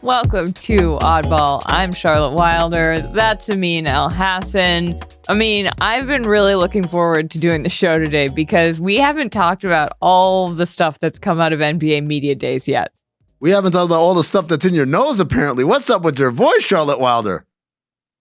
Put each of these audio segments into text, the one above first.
Welcome to Oddball. I'm Charlotte Wilder. That's Amin Elhassan. Amin, I've been really looking forward to doing the show today because we haven't talked about all the stuff that's come out of NBA Media Days yet. We haven't talked about all the stuff that's in your nose, apparently. What's up with your voice, Charlotte Wilder?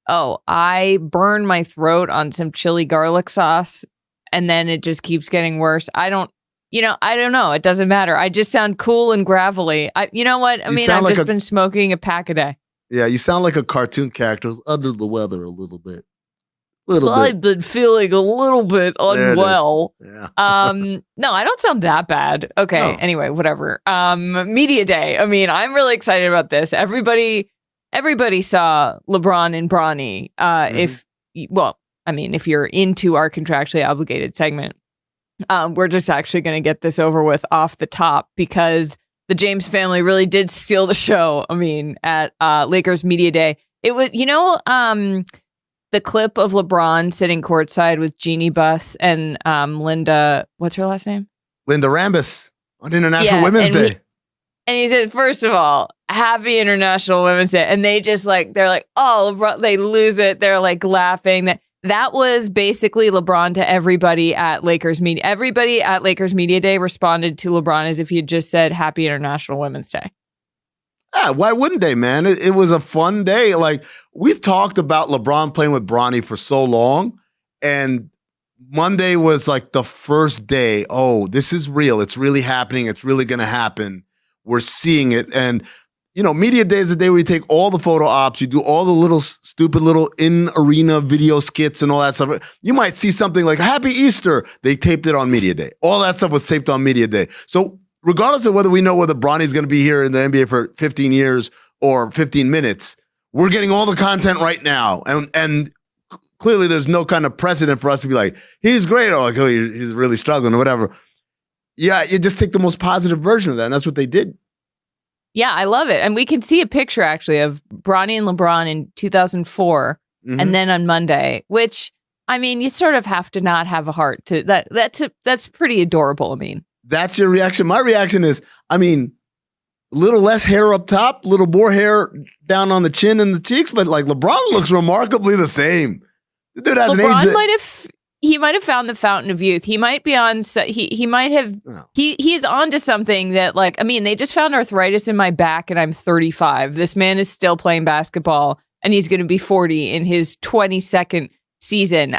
Oh, I burned my throat on some chili garlic sauce, and then it just keeps getting worse. I don't know. It doesn't matter. I just sound cool and gravelly. You know what? I mean, I've just been smoking a pack a day. Yeah, you sound like a cartoon character who's under the weather a little bit. I've been feeling a little bit unwell. Yeah. No, I don't sound that bad. Okay. No. Anyway, whatever. Media Day. I mean, I'm really excited about this. Everybody saw Lebron and Bronny. If you're into our contractually obligated segment, we're just actually going to get this over with off the top because the James family really did steal the show. I mean, at Lakers Media Day, it was, the clip of LeBron sitting courtside with Jeannie Buss and Linda, what's her last name? Linda Rambis on International Women's Day. And he said, first of all, happy International Women's Day. And they just they're like, oh, LeBron, they lose it. They're like laughing. That was basically LeBron to everybody at Lakers Media. Everybody at Lakers Media Day responded to LeBron as if he had just said happy International Women's Day. Yeah, why wouldn't they, man? It was a fun day. Like, we've talked about LeBron playing with Bronny for so long, and Monday was like the first day. Oh, this is real. It's really happening. It's really going to happen. We're seeing it. And, Media Day is the day where you take all the photo ops, you do all the little stupid little in-arena video skits and all that stuff. You might see something like Happy Easter. They taped it on Media Day. All that stuff was taped on Media Day. So regardless of whether we know whether Bronny's going to be here in the NBA for 15 years or 15 minutes, we're getting all the content right now. And clearly there's no kind of precedent for us to be like, he's great, or like, oh, he's really struggling or whatever. Yeah, you just take the most positive version of that, and that's what they did. Yeah, I love it. And we can see a picture, actually, of Bronny and LeBron in 2004, and then on Monday, which, I mean, you sort of have to not have a heart to that. That's pretty adorable, I mean. That's your reaction. My reaction is, a little less hair up top, a little more hair down on the chin and the cheeks, but like LeBron looks remarkably the same. The dude has he might have found the fountain of youth. He might be on. He might have. No. He's on to something that, they just found arthritis in my back, and I'm 35. This man is still playing basketball, and he's going to be 40 in his 22nd season.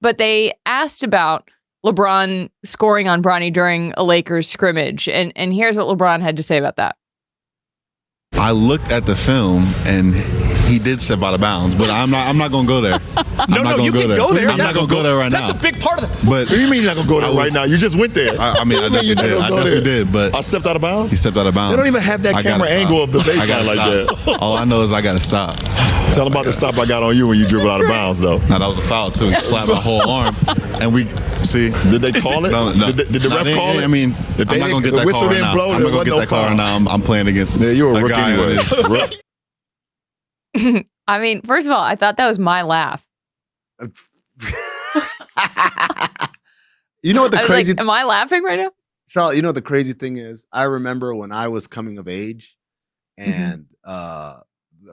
But they asked about LeBron scoring on Bronny during a Lakers scrimmage. And here's what LeBron had to say about that. I looked at the film and he did step out of bounds, but I'm not going to go there. No, you can go there. I'm not going to go there right now. That's a big part of it. But what do you mean you're not going to go there right now? You just went there. I definitely did. But I stepped out of bounds? He stepped out of bounds. They don't even have that camera angle of the baseline like that. All I know is I got to stop. Tell them about the stop I got on you when you dribbled out of bounds, though. No, that was a foul, too. He slapped my whole arm. And we, see. Did they call it? No. Did the ref call it? I'm not going to get that call right now. I'm not going to get that call right now. I'm playing against you're a rookie anyway. First of all, I thought that was my laugh. You know what the crazy... am I laughing right now? Charlotte, you know what the crazy thing is? I remember when I was coming of age and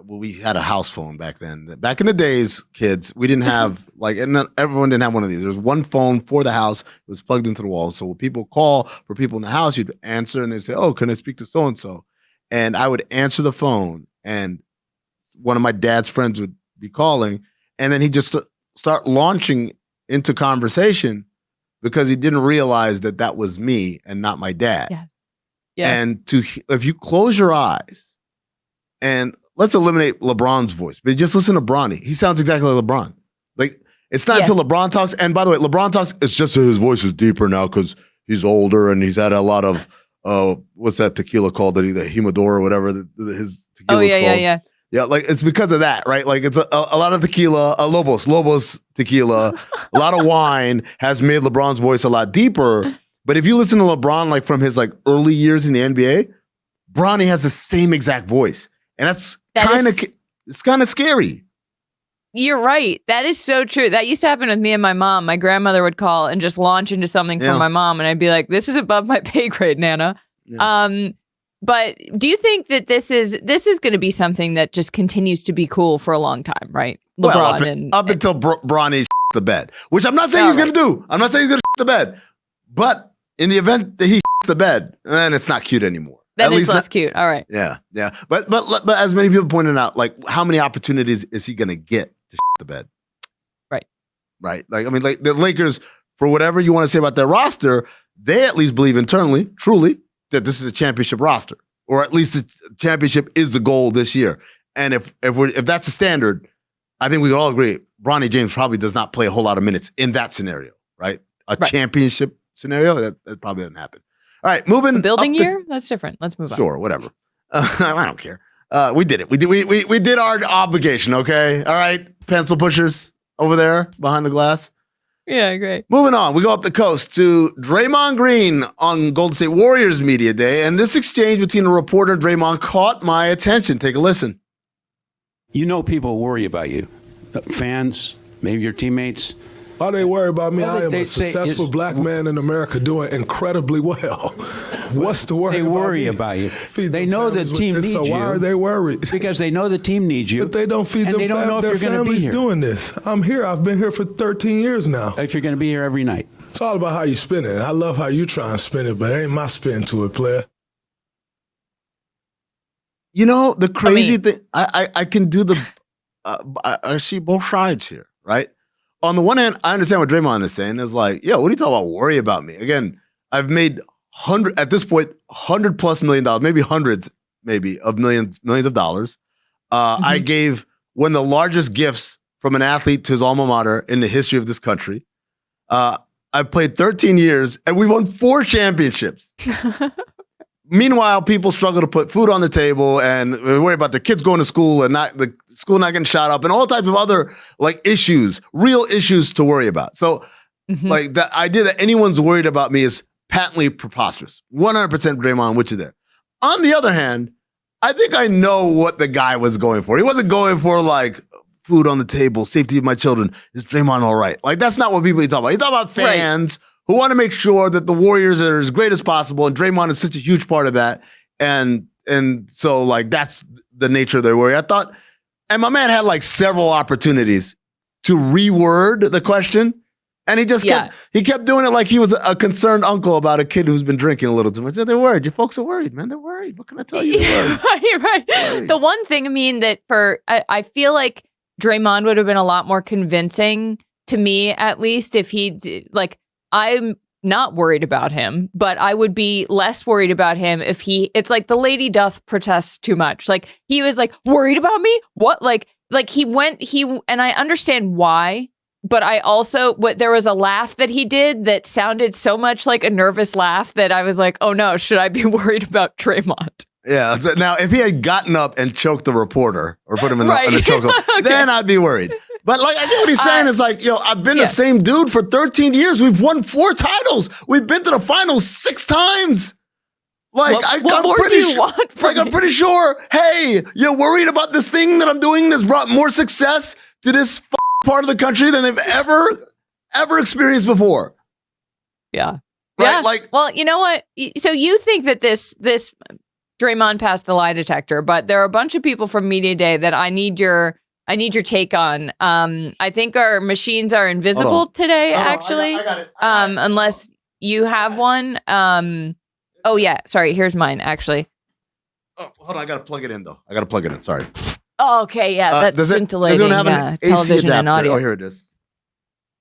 we had a house phone back then. Back in the days, kids, we didn't have everyone didn't have one of these. There was one phone for the house. It was plugged into the wall. So when people call for people in the house, you'd answer and they'd say, oh, can I speak to so-and-so? And I would answer the phone and one of my dad's friends would be calling, and then he'd just start launching into conversation because he didn't realize that was me and not my dad. Yeah. Yes. And if you close your eyes and let's eliminate LeBron's voice, but just listen to Bronny. He sounds exactly like LeBron. Like, it's not until LeBron talks. And by the way, LeBron talks, it's just that his voice is deeper now because he's older and he's had a lot of, what's that tequila called? The Humidor or whatever his tequila's called. Yeah. Yeah, it's because of that, right? Like, it's a lot of tequila, Lobos tequila, a lot of wine has made LeBron's voice a lot deeper. But if you listen to LeBron, from his early years in the NBA, Bronny has the same exact voice. And it's kind of scary. You're right. That is so true. That used to happen with me and my mom. My grandmother would call and just launch into something from my mom. And I'd be like, this is above my pay grade, Nana. Yeah. But do you think that this is going to be something that just continues to be cool for a long time, right? LeBron up until Bronny the bed, which I'm not saying he's going to do. I'm not saying he's going to the bed, but in the event that he the bed, then it's not cute anymore. Then it's less cute. All right. Yeah. But as many people pointed out, like how many opportunities is he going to get to the bed? Right. Like, I mean, like the Lakers, for whatever you want to say about their roster, they at least believe internally, truly, that this is a championship roster, or at least the championship is the goal this year. And if that's a standard, I think we all agree, Bronny James probably does not play a whole lot of minutes in that scenario, right? Championship scenario, that probably doesn't happen. All right, moving. Building year? That's different. Let's move on. Sure, whatever. I don't care. We did it. We did our obligation, okay? All right, pencil pushers over there behind the glass. Yeah, great. Moving on, we go up the coast to Draymond Green on Golden State Warriors Media Day, and this exchange between a reporter and Draymond caught my attention. Take a listen. You know people worry about you. Fans, maybe your teammates. Why they worry about me? I am a successful black man in America doing incredibly well. What's the worry? They worry about you. They know the team needs you. So why are they worried? Because they know the team needs you. But they don't feed them. They don't know if you're going to be here. Doing this. I'm here. I've been here for 13 years now. If you're going to be here every night. It's all about how you spin it. I love how you try and spin it, but it ain't my spin to it, player. You know, the crazy thing, I can do the, I see both sides here, right? On the one hand, I understand what Draymond is saying. It's like, yo, what are you talking about? Worry about me. Again, I've made at this point, $100+ million, maybe hundreds, maybe of millions of dollars. I gave one of the largest gifts from an athlete to his alma mater in the history of this country. I played 13 years and we won 4 championships. Meanwhile, people struggle to put food on the table and worry about their kids going to school and the school not getting shot up and all types of other like issues, real issues to worry about. So like the idea that anyone's worried about me is patently preposterous. 100% Draymond, which is there. On the other hand, I think I know what the guy was going for. He wasn't going for like food on the table, safety of my children. Is Draymond all right? Like that's not what people talk about. He talk about fans who want to make sure that the Warriors are as great as possible, and Draymond is such a huge part of that. And so like that's the nature of their worry. I thought, and my man had like several opportunities to reword the question, and he just kept doing it like he was a concerned uncle about a kid who's been drinking a little too much. They're worried. Your folks are worried, man. They're worried. What can I tell you? Right. The one thing, I mean, that I feel like Draymond would have been a lot more convincing to me, at least, if he like. I'm not worried about him, but I would be less worried about him if it's like the lady doth protest too much. Like he was like, worried about me? What? Like and I understand why, but I also, there was a laugh that he did that sounded so much like a nervous laugh that I was like, oh no, should I be worried about Draymond? Yeah. Now, if he had gotten up and choked the reporter or put him in a chokehold, then I'd be worried. But like, I think what he's saying is like, yo, I've been the same dude for 13 years. We've won 4 titles. We've been to the finals 6 times. Like, what more do you want from me? I'm pretty sure, hey, you're worried about this thing that I'm doing that's brought more success to this part of the country than they've ever experienced before. Yeah. Right? Yeah. Like, well, you know what? So you think that this Draymond passed the lie detector, but there are a bunch of people from Media Day that I need your take on. I think our machines are invisible today, actually. I got it. Unless you have one. Oh yeah, sorry. Here's mine, actually. Oh, hold on. I gotta plug it in though. Sorry. Oh, okay, yeah, that's scintillating. Does anyone have an television AC and audio. Oh, here it is.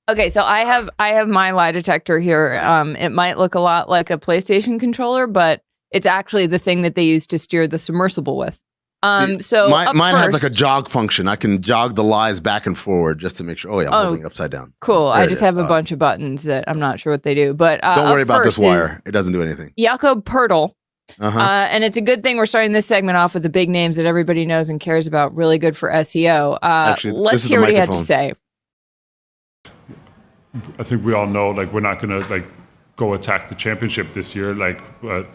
Okay, so I have my lie detector here. It might look a lot like a PlayStation controller, but it's actually the thing that they use to steer the submersible with. So mine has like a jog function. I can jog the lies back and forward just to make sure. Oh yeah, I'm holding it upside down. Cool. I just have a bunch of buttons that I'm not sure what they do. But don't worry about this wire. It doesn't do anything. Jakob Poeltl. And it's a good thing we're starting this segment off with the big names that everybody knows and cares about. Really good for SEO. Actually, let's hear what he had to say. I think we all know, like, we're not going to like go attack the championship this year. Like, but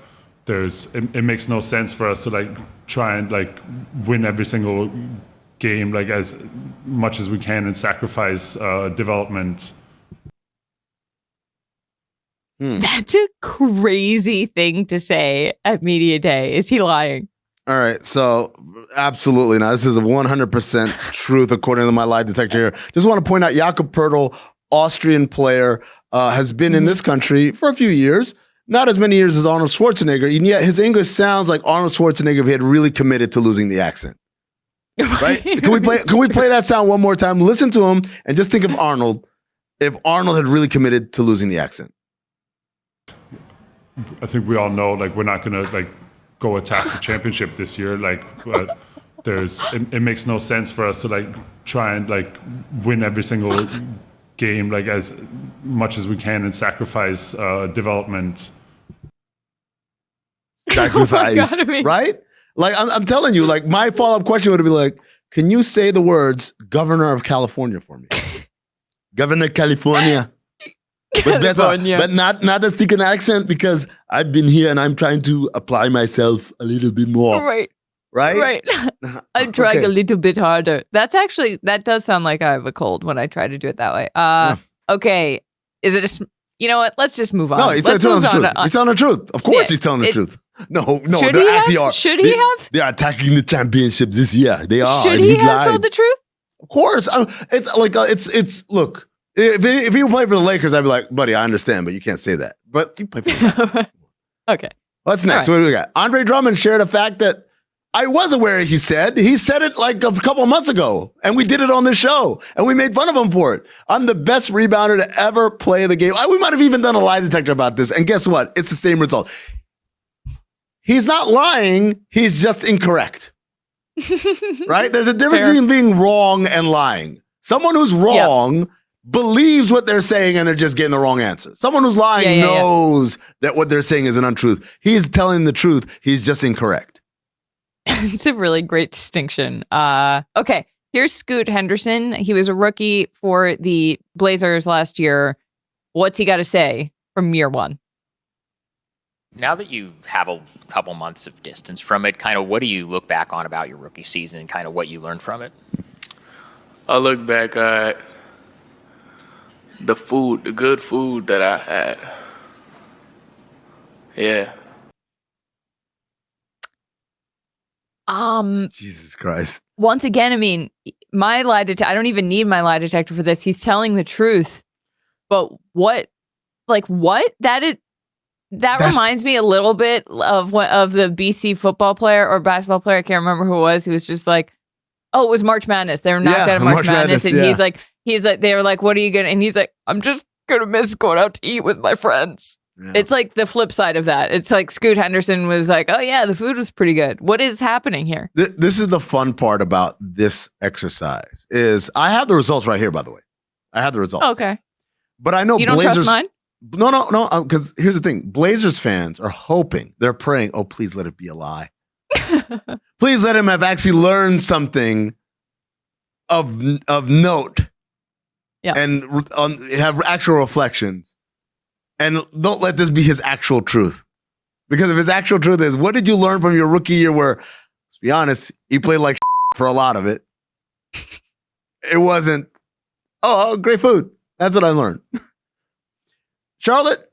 it makes no sense for us to like try and like win every single game like as much as we can and sacrifice development. That's a crazy thing to say at media day. Is he lying? All right, so absolutely not. This is a 100% truth according to my lie detector here. Just want to point out Jakob Poeltl, Austrian player, has been in this country for a few years. Not as many years as Arnold Schwarzenegger, and yet his English sounds like Arnold Schwarzenegger if he had really committed to losing the accent. Right? Can we play that sound one more time? Listen to him and just think of Arnold if Arnold had really committed to losing the accent. I think we all know, like, we're not going to, like, go attack the championship this year. Like, it makes no sense for us to, like, try and, like, win every single game, like, as much as we can and sacrifice development. Sacrifice, right? Like, I'm telling you, like, my follow-up question would be like, can you say the words Governor of California for me? Governor California. But better, but not a sticking accent because I've been here and I'm trying to apply myself a little bit more. Right. Right? I'm trying a little bit harder. That does sound like I have a cold when I try to do it that way. Okay. Is it you know what? Let's just move on. No, he's telling the truth. He's telling the truth. Of course he's telling the truth. No, should they he actually have? are. Should he have? They're attacking the championship this year. They are. Should he have told the truth? Of course. It's like, look. If you play for the Lakers, I'd be like, buddy, I understand, but you can't say that. But you play for the Lakers. Okay. What's next? Right. What do we got? Andre Drummond shared a fact that I was aware he said. He said it like a couple of months ago, and we did it on this show, and we made fun of him for it. I'm the best rebounder to ever play the game. We might have even done a lie detector about this, and guess what? It's the same result. He's not lying. He's just incorrect. Right? There's a difference between being wrong and lying. Someone who's wrong believes what they're saying and they're just getting the wrong answer. Someone who's lying knows that what they're saying is an untruth. He's telling the truth. He's just incorrect. It's a really great distinction. Okay, here's Scoot Henderson. He was a rookie for the Blazers last year. What's he got to say from year one? Now that you have a couple months of distance from it, kind of what do you look back on about your rookie season and kind of what you learned from it? I look back at the good food that I had. Yeah. Jesus Christ. Once again, I mean, my lie detector, I don't even need my lie detector for this. He's telling the truth. But what? That reminds me a little bit of the BC football player or basketball player. I can't remember who it was. He was just like, oh, it was March Madness. They were knocked out of March Madness. And he's like, they were like, what are you going to, and he's like, I'm just going to miss going out to eat with my friends. Yeah. It's like the flip side of that. It's like Scoot Henderson was like, oh yeah, the food was pretty good. What is happening here? This is the fun part about this exercise is I have the results right here, by the way. I have the results. Okay. But I know you don't trust mine? No. Because here's the thing. Blazers fans are hoping, they're praying, oh, please let it be a lie. Please let him have actually learned something of note and have actual reflections. And don't let this be his actual truth. Because if his actual truth is, what did you learn from your rookie year where, let's be honest, he played like for a lot of it. It wasn't, great food. That's what I learned. Charlotte,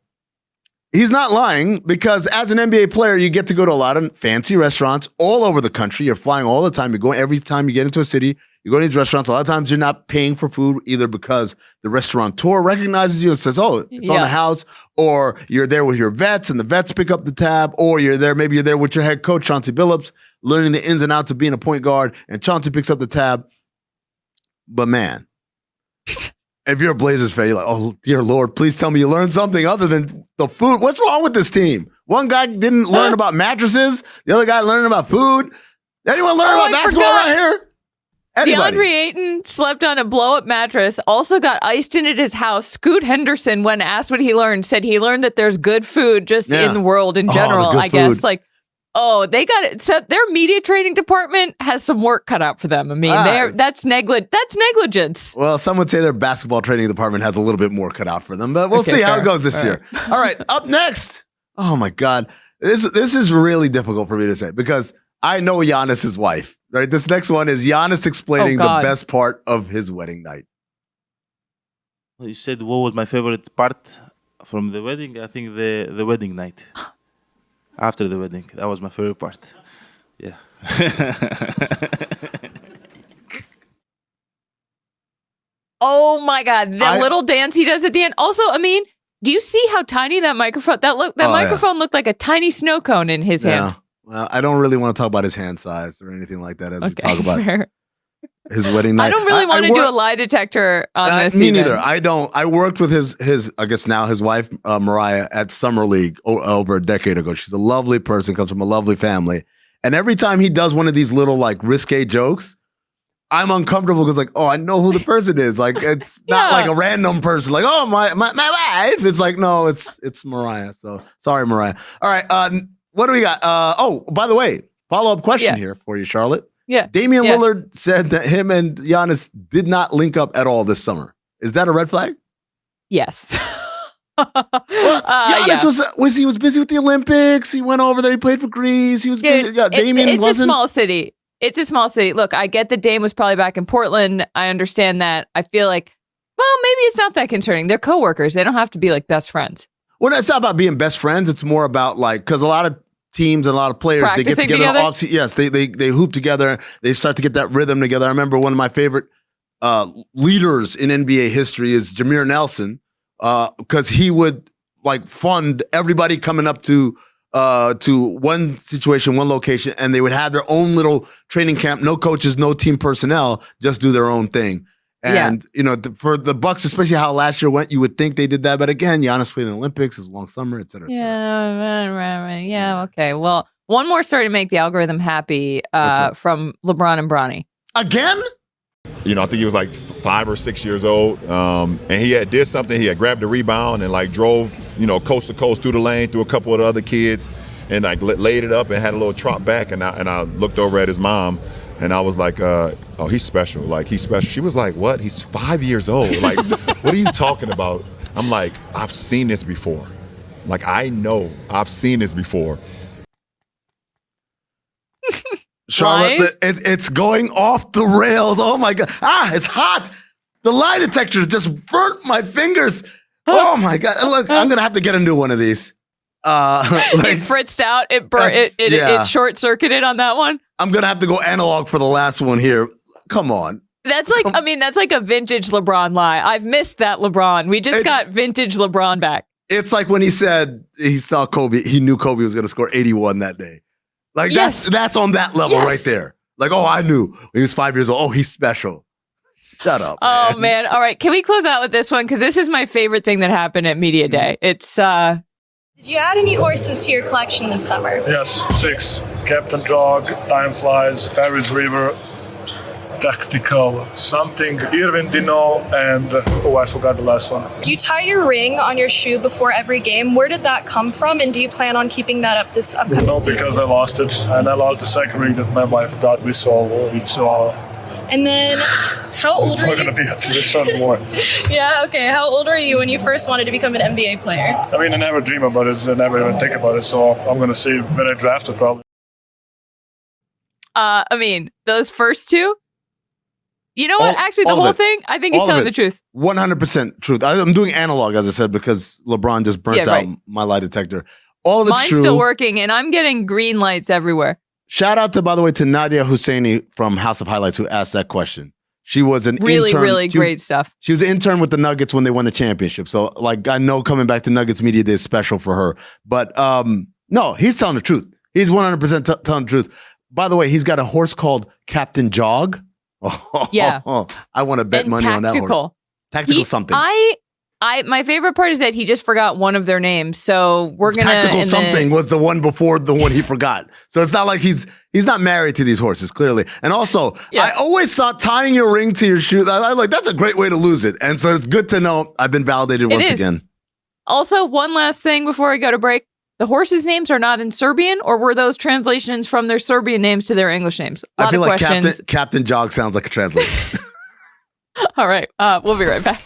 he's not lying because as an NBA player, you get to go to a lot of fancy restaurants all over the country. You're flying all the time. You're going every time you get into a city. You go to these restaurants. A lot of times you're not paying for food either because the restaurateur recognizes you and says, oh, it's on the house, or you're there with your vets and the vets pick up the tab, or maybe you're there with your head coach, Chauncey Billups, learning the ins and outs of being a point guard, and Chauncey picks up the tab. But man, if you're a Blazers fan, you're like, oh, dear Lord, please tell me you learned something other than the food. What's wrong with this team? One guy didn't learn about mattresses. The other guy learned about food. Anyone learn about basketball around here? Anybody? DeAndre Ayton slept on a blow-up mattress, also got iced in at his house. Scoot Henderson, when asked what he learned, said he learned that there's good food just in the world in general, I guess. Like, they got it. So their media training department has some work cut out for them. I mean, that's negligence. Well, some would say their basketball training department has a little bit more cut out for them, but we'll see how it goes this year. All right, up next. Oh my God. This is really difficult for me to say because I know Giannis' wife. Right, this next one is Giannis explaining the best part of his wedding night. You said what was my favorite part From the wedding, I think the wedding night. After the wedding, that was my favorite part. Yeah. Oh my God, that little dance he does at the end. Also, I mean, do you see how tiny that microphone? That microphone looked like a tiny snow cone in his hand. Well, I don't really want to talk about his hand size or anything like that as we talk about fair. his wedding night. I don't really want to do a lie detector on this. Me neither. I don't. I worked with his I guess now his wife Mariah at Summer League over a decade ago. She's a lovely person, comes from a lovely family, and every time he does one of these little like risque jokes, I'm uncomfortable because I know who the person is. Like it's not like a random person. Like my wife. It's like no, it's Mariah. So sorry, Mariah. All right. What do we got? By the way, follow-up question here for you, Charlotte. Yeah. Damian Lillard said that him and Giannis did not link up at all this summer. Is that a red flag? Yes. Giannis was busy with the Olympics. He went over there. He played for Greece. He was busy. Yeah, Damian it's a small city. It's a small city. Look, I get that Dame was probably back in Portland. I understand that. I feel like, well, maybe it's not that concerning. They're coworkers. They don't have to be like best friends. Well, it's not about being best friends. It's more about because a lot of teams and a lot of players, they get together. Yes, they hoop together. They start to get that rhythm together. I remember one of my favorite leaders in NBA history is Jameer Nelson, because he would fund everybody coming up to one situation, one location, and they would have their own little training camp. No coaches, no team personnel, just do their own thing. And for the Bucks, especially how last year went, you would think they did that. But again, Giannis played in the Olympics, it's a long summer, et cetera. Yeah. Okay. Well, one more story to make the algorithm happy from LeBron and Bronny. Again? I think he was 5 or 6 years old, and he did something. He had grabbed the rebound and drove, coast to coast through the lane through a couple of the other kids, and laid it up and had a little trot back. And I looked over at his mom. And I was like, oh, he's special. He's special. She was like, what? He's 5 years old. What are you talking about? I'm like, I've seen this before. I know I've seen this before. Charlotte, it's going off the rails. Oh, my God. It's hot. The lie detector just burnt my fingers. Oh, my God. Look, I'm going to have to get a new one of these. It fritzed out. It burnt. It short-circuited on that one. I'm going to have to go analog for the last one here. Come on. That's that's like a vintage LeBron lie. I've missed that LeBron. We just got vintage LeBron back. It's like when he said he saw Kobe, he knew Kobe was going to score 81 that day. That's on that level right there. I knew. He was 5 years old. Oh, he's special. Shut up. Oh, man. All right. Can we close out with this one? Because this is my favorite thing that happened at Media Day. It's Did you add any horses to your collection this summer? Yes, 6. Captain Jog, Time Flies, Ferris River, Tactical, Something, Irvin Dino, and I forgot the last one. Do you tie your ring on your shoe before every game? Where did that come from, and do you plan on keeping that up this upcoming season? No, because I lost it, and I lost the second ring that my wife got me, so it's And then, how old are you? It's not going to be up to this anymore. Yeah, okay. How old were you when you first wanted to become an NBA player? I mean, I never dream about it. I never even think about it. So I'm going to see when I draft it, probably. Those first two. You know what? Actually, the whole thing, I think he's telling the truth. 100% truth. I'm doing analog, as I said, because LeBron just burnt out my lie detector. All of it's Mine's true. still working, and I'm getting green lights everywhere. Shout out by the way, to Nadia Husseini from House of Highlights who asked that question. She was an intern. Really great stuff. She was an intern with the Nuggets when they won the championship. So, I know coming back to Nuggets Media Day is special for her. But, no, he's telling the truth. He's 100% telling the truth. By the way, he's got a horse called Captain Jog. Yeah. I want to bet money on that horse. Tactical something. My favorite part is that he just forgot one of their names. So we're going to... Tactical something was the one before the one he forgot. So it's not like he's not married to these horses, clearly. And also, I always thought tying your ring to your shoe, that's a great way to lose it. And so it's good to know I've been validated once again. Also, one last thing before we go to break. The horses' names are not in Serbian, or were those translations from their Serbian names to their English names? I feel like Captain Jog sounds like a translation. All right. We'll be right back.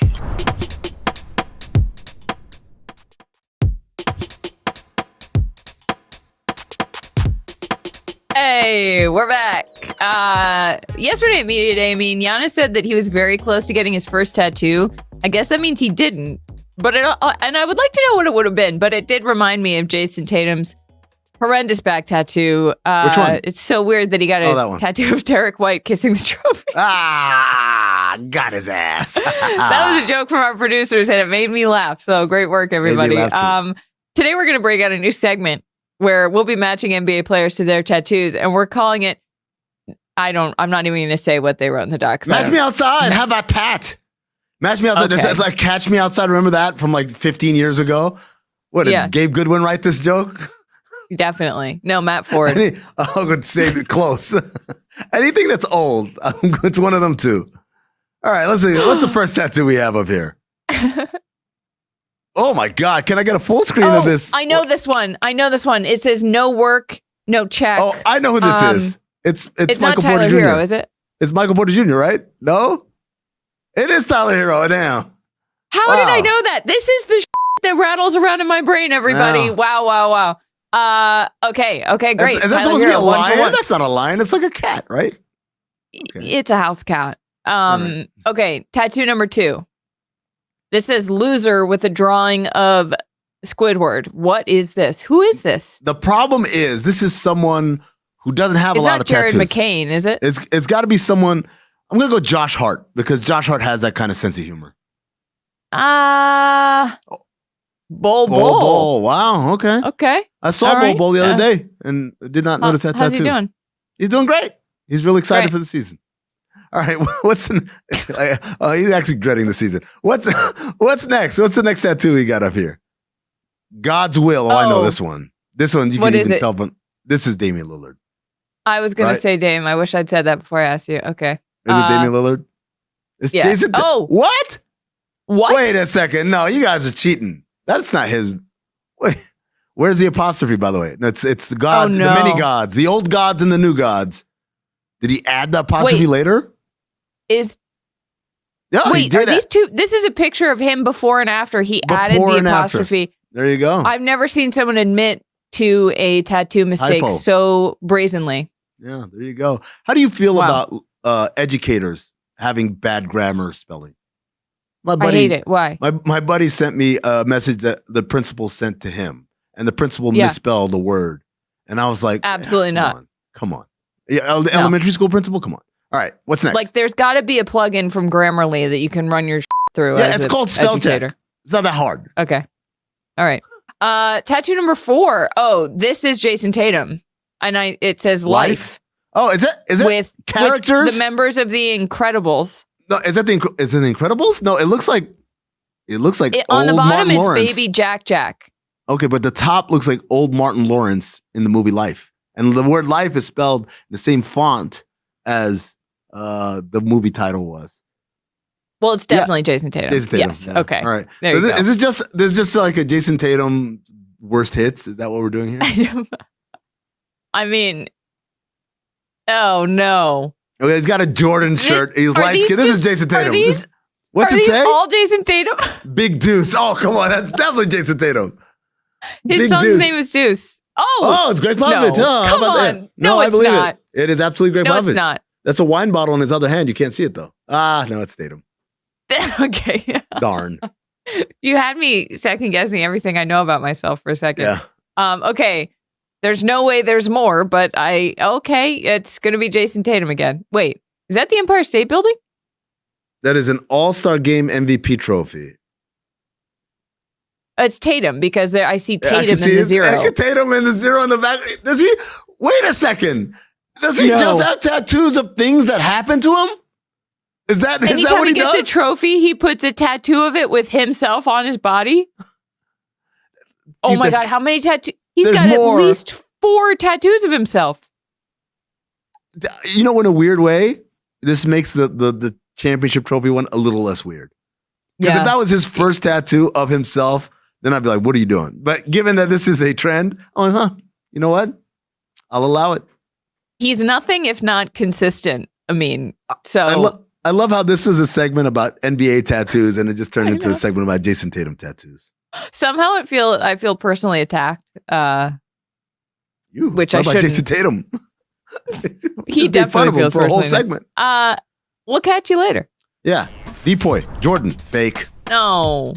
Hey, we're back. Yesterday at Media Day, Giannis said that he was very close to getting his first tattoo. I guess that means he didn't. But and I would like to know what it would have been, but it did remind me of Jason Tatum's horrendous back tattoo. Which one? It's so weird that he got a tattoo of Derek White kissing the trophy. Got his ass. That was a joke from our producers, and it made me laugh. So great work, everybody. Today we're going to break out a new segment where we'll be matching NBA players to their tattoos, and we're calling it. I'm not even going to say what they wrote in the doc. Match Me Outside. How about that? Match Me Outside. Okay. It's like Catch Me Outside. Remember that from like 15 years ago? What did Gabe Goodwin write this joke? Definitely. No, Matt Ford. I'm going to save it close. Anything that's old, it's one of them too. All right, let's see. What's the first tattoo we have up here? Oh my God. Can I get a full screen of this? I know this one. It says no work, no check. Oh, I know who this is. It's Michael not Tyler Porter Jr. Hero, is it? It's Michael Porter Jr., right? No? It is Tyler Hero. Damn. How did I know that? This is the that rattles around in my brain, everybody. Wow. Okay, great. Is that supposed to be a lion? That's not a lion. It's like a cat, right? Okay. It's a house cat. Okay, tattoo number 2. This says loser with a drawing of Squidward. What is this? Who is this? The problem is this is someone who doesn't have a lot of tattoos. It's not Jared McCain, is it? It's got to be someone. I'm going to go Josh Hart because Josh Hart has that kind of sense of humor. Bol. Wow. Okay. I saw Bol the other day and did not notice that tattoo. How's he doing? He's doing great. He's really excited for the season. All right. He's actually dreading the season. What's next? What's the next tattoo we got up here? God's Will. I know this one. This one you can even tell. But this is Damian Lillard. I was going to say Dame. I wish I'd said that before I asked you. Okay. Is it Damian Lillard? It's Jason. What? Wait a second. No, you guys are cheating. That's not his. Wait, where's the apostrophe, by the way? It's the gods, the many gods, the old gods and the new gods. Did he add the apostrophe later? He did are these two? This is a picture of him before and after he added the apostrophe. After. There you go. I've never seen someone admit to a tattoo mistake so brazenly. Yeah, there you go. How do you feel about educators having bad grammar spelling? My buddy, I hate it. Why? My buddy sent me a message that the principal sent to him, and the principal misspelled a word, and I was like, absolutely not. Come on. Yeah, elementary school principal. Come on. All right, what's next? Like, there's got to be a plugin from Grammarly that you can run your through. Yeah, it's called spell check. It's not that hard. Okay. All right. Tattoo number 4. Oh, this is Jason Tatum, and it says life. Oh, is it with characters? With the members of the Incredibles. No, is it the Incredibles? No, it looks like on the bottom. Martin It's Lawrence. Baby Jack. Okay, but the top looks like old Martin Lawrence in the movie Life, and the word life is spelled in the same font as the movie title was. Well, it's definitely Jason Tatum. Jason Tatum. Yes. Yeah. Okay. All right. There you go. Is it there's just like a Jason Tatum worst hits? Is that what we're doing here? I mean, oh no. Okay, he's got a Jordan shirt. He's like, this is Jason Tatum. What's it say? All Jason Tatum? Big Deuce. Oh, come on. That's definitely Jason Tatum. His Big son's Deuce. name is Deuce. Oh, it's Greg Popovich. No. Come on. No, it's I believe not. It is absolutely Greg Popovich. No, it's not. That's a wine bottle in his other hand. You can't see it, though. No, it's Tatum. Okay. Darn. You had me second guessing everything I know about myself for a second. Yeah. Okay. There's no way there's more, but it's going to be Jason Tatum again. Wait, is that the Empire State Building? That is an All-Star Game MVP trophy. It's Tatum because I see Tatum in the 0. Tatum in the 0 in the back. Does he? Wait a second. Does he just have tattoos of things that happened to him? Is that what he does? Anytime he gets a trophy, he puts a tattoo of it with himself on his body. Oh my God, how many tattoos? He's got at least 4 tattoos of himself. You know, in a weird way, this makes the championship trophy one a little less weird. Because if that was his first tattoo of himself, then I'd be like, what are you doing? But given that this is a trend, I'm like, you know what? I'll allow it. He's nothing if not consistent. I mean, so I love how this was a segment about NBA tattoos and it just turned into a segment about Jason Tatum tattoos. Somehow I feel personally attacked. Which I shouldn't. Jason Tatum. He definitely feels for a whole personally segment. We'll catch you later. Yeah. Depoy. Jordan. Fake. No.